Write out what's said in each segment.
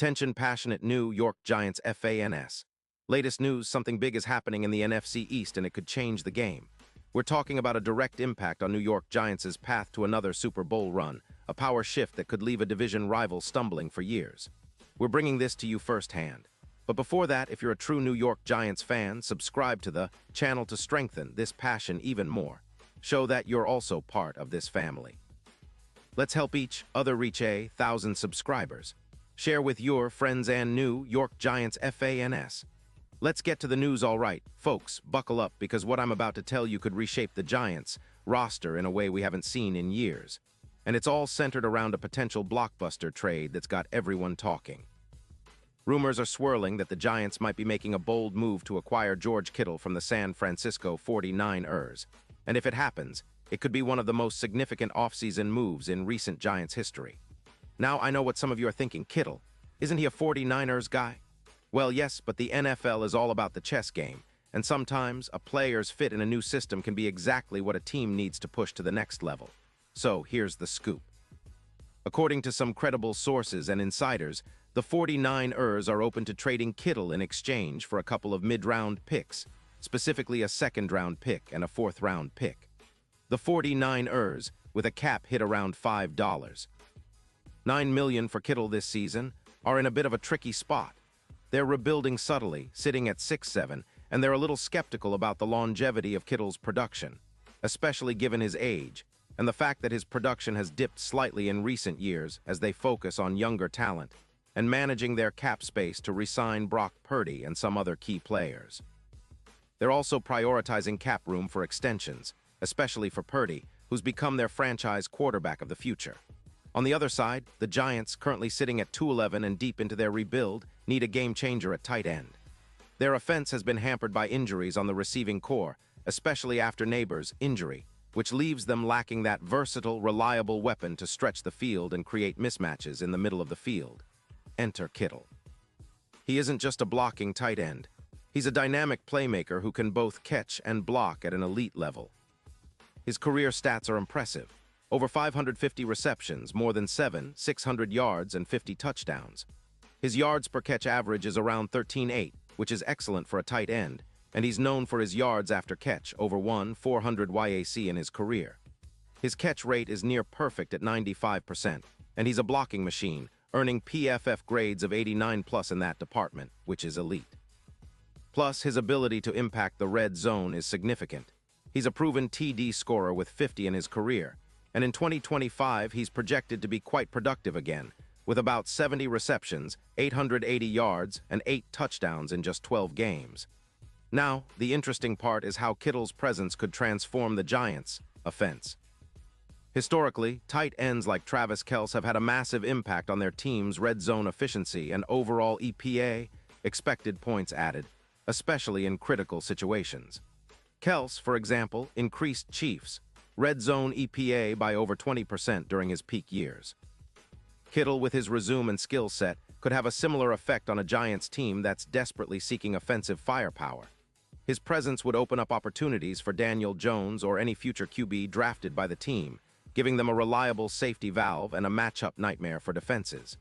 Attention passionate New York Giants fans. Latest news, something big is happening in the NFC East and it could change the game. We're talking about a direct impact on New York Giants' path to another Super Bowl run, a power shift that could leave a division rival stumbling for years. We're bringing this to you firsthand. But before that, if you're a true New York Giants fan, subscribe to the channel to strengthen this passion even more. Show that you're also part of this family. Let's help each other reach 1,000 subscribers. Share with your friends and New York Giants fans. Let's get to the news, all right. Folks, buckle up because what I'm about to tell you could reshape the Giants' roster in a way we haven't seen in years. And it's all centered around a potential blockbuster trade that's got everyone talking. Rumors are swirling that the Giants might be making a bold move to acquire George Kittle from the San Francisco 49ers. And if it happens, it could be one of the most significant offseason moves in recent Giants history. Now, I know what some of you are thinking. Kittle, isn't he a 49ers guy? Well, yes, but the NFL is all about the chess game, and sometimes a player's fit in a new system can be exactly what a team needs to push to the next level. So, here's the scoop. According to some credible sources and insiders, the 49ers are open to trading Kittle in exchange for a couple of mid-round picks, specifically a second-round pick and a fourth-round pick. The 49ers, with a cap hit around $5. $9 million for Kittle this season, are in a bit of a tricky spot. They're rebuilding subtly, sitting at 6'7", and they're a little skeptical about the longevity of Kittle's production, especially given his age, and the fact that his production has dipped slightly in recent years as they focus on younger talent and managing their cap space to re-sign Brock Purdy and some other key players. They're also prioritizing cap room for extensions, especially for Purdy, who's become their franchise quarterback of the future. On the other side, the Giants, currently sitting at 2-11 and deep into their rebuild, need a game-changer at tight end. Their offense has been hampered by injuries on the receiving core, especially after Neighbors' injury, which leaves them lacking that versatile, reliable weapon to stretch the field and create mismatches in the middle of the field. Enter Kittle. He isn't just a blocking tight end. He's a dynamic playmaker who can both catch and block at an elite level. His career stats are impressive. Over 550 receptions, more than 600 yards, and 50 touchdowns. His yards per catch average is around 13.8, which is excellent for a tight end, and he's known for his yards after catch, over 400 YAC in his career. His catch rate is near perfect at 95%, and he's a blocking machine, earning PFF grades of 89+ in that department, which is elite. Plus, his ability to impact the red zone is significant. He's a proven TD scorer with 50 in his career, and in 2025 he's projected to be quite productive again, with about 70 receptions, 880 yards, and 8 touchdowns in just 12 games. Now, the interesting part is how Kittle's presence could transform the Giants' offense. Historically, tight ends like Travis Kelce have had a massive impact on their team's red zone efficiency and overall EPA, expected points added, especially in critical situations. Kelce, for example, increased Chiefs' red zone EPA by over 20% during his peak years. Kittle, with his resume and skill set, could have a similar effect on a Giants team that's desperately seeking offensive firepower. His presence would open up opportunities for Daniel Jones or any future QB drafted by the team, giving them a reliable safety valve and a matchup nightmare for defenses.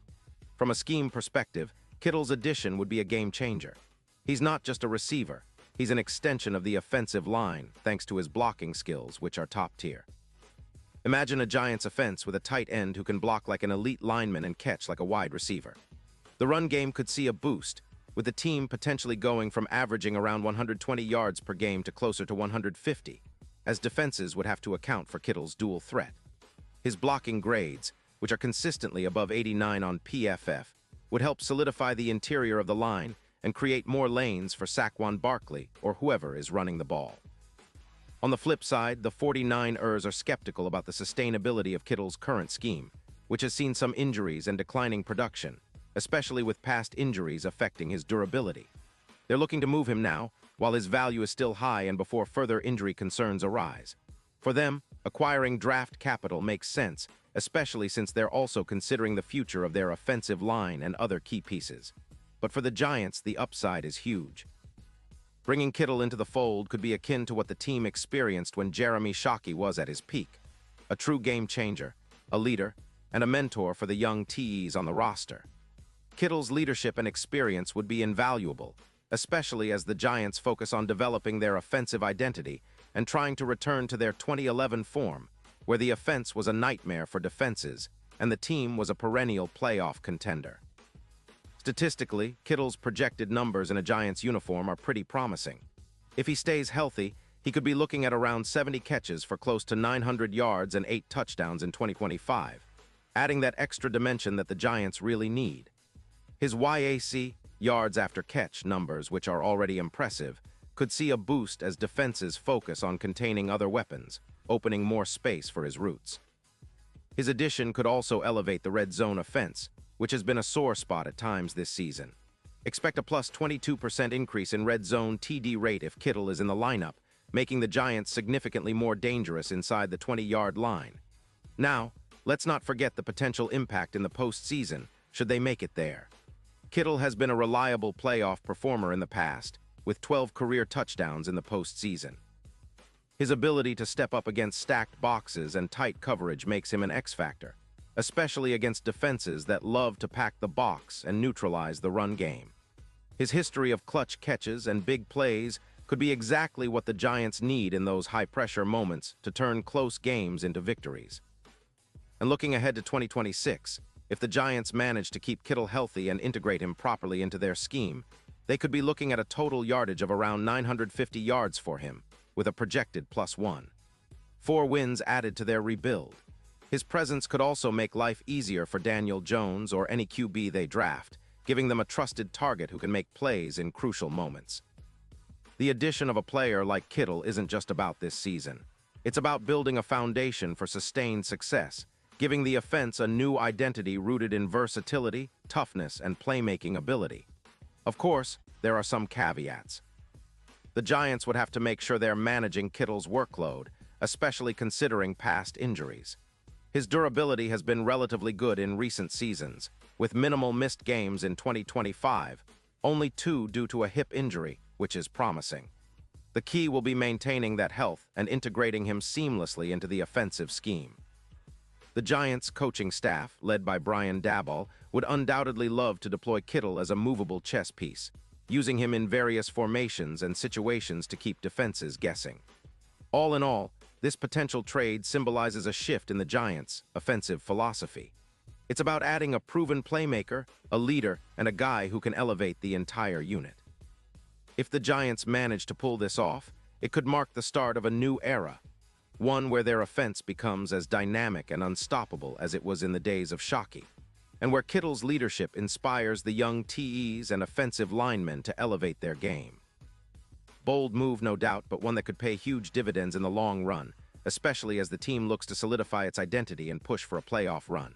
From a scheme perspective, Kittle's addition would be a game changer. He's not just a receiver. He's an extension of the offensive line, thanks to his blocking skills, which are top tier. Imagine a Giants offense with a tight end who can block like an elite lineman and catch like a wide receiver. The run game could see a boost, with the team potentially going from averaging around 120 yards per game to closer to 150, as defenses would have to account for Kittle's dual threat. His blocking grades, which are consistently above 89 on PFF, would help solidify the interior of the line and create more lanes for Saquon Barkley or whoever is running the ball. On the flip side, the 49ers are skeptical about the sustainability of Kittle's current scheme, which has seen some injuries and declining production, especially with past injuries affecting his durability. They're looking to move him now, while his value is still high and before further injury concerns arise. For them, acquiring draft capital makes sense, especially since they're also considering the future of their offensive line and other key pieces. But for the Giants, the upside is huge. Bringing Kittle into the fold could be akin to what the team experienced when Jeremy Shockey was at his peak. A true game changer, a leader, and a mentor for the young TEs on the roster. Kittle's leadership and experience would be invaluable, especially as the Giants focus on developing their offensive identity and trying to return to their 2011 form, where the offense was a nightmare for defenses and the team was a perennial playoff contender. Statistically, Kittle's projected numbers in a Giants uniform are pretty promising. If he stays healthy, he could be looking at around 70 catches for close to 900 yards and 8 touchdowns in 2025, adding that extra dimension that the Giants really need. His YAC, yards after catch, numbers, which are already impressive, could see a boost as defenses focus on containing other weapons, opening more space for his routes. His addition could also elevate the red zone offense, which has been a sore spot at times this season. Expect a plus 22% increase in red zone TD rate if Kittle is in the lineup, making the Giants significantly more dangerous inside the 20-yard line. Now, let's not forget the potential impact in the postseason, should they make it there. Kittle has been a reliable playoff performer in the past, with 12 career touchdowns in the postseason. His ability to step up against stacked boxes and tight coverage makes him an X-factor, especially against defenses that love to pack the box and neutralize the run game. His history of clutch catches and big plays could be exactly what the Giants need in those high-pressure moments to turn close games into victories. And looking ahead to 2026, if the Giants manage to keep Kittle healthy and integrate him properly into their scheme, they could be looking at a total yardage of around 950 yards for him, with a projected +1. 4 wins added to their rebuild. His presence could also make life easier for Daniel Jones or any QB they draft, giving them a trusted target who can make plays in crucial moments. The addition of a player like Kittle isn't just about this season. It's about building a foundation for sustained success, giving the offense a new identity rooted in versatility, toughness, and playmaking ability. Of course, there are some caveats. The Giants would have to make sure they're managing Kittle's workload, especially considering past injuries. His durability has been relatively good in recent seasons, with minimal missed games in 2025, only 2 due to a hip injury, which is promising. The key will be maintaining that health and integrating him seamlessly into the offensive scheme. The Giants' coaching staff, led by Brian Daboll, would undoubtedly love to deploy Kittle as a movable chess piece, using him in various formations and situations to keep defenses guessing. All in all, this potential trade symbolizes a shift in the Giants' offensive philosophy. It's about adding a proven playmaker, a leader, and a guy who can elevate the entire unit. If the Giants manage to pull this off, it could mark the start of a new era, one where their offense becomes as dynamic and unstoppable as it was in the days of Shockey, and where Kittle's leadership inspires the young TEs and offensive linemen to elevate their game. Bold move, no doubt, but one that could pay huge dividends in the long run, especially as the team looks to solidify its identity and push for a playoff run.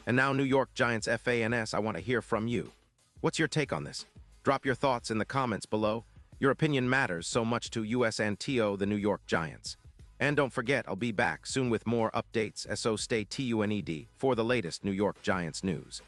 And now, New York Giants fans, I want to hear from you. What's your take on this? Drop your thoughts in the comments below. Your opinion matters so much to USNTO, the New York Giants. And don't forget, I'll be back soon with more updates, so stay tuned for the latest New York Giants news.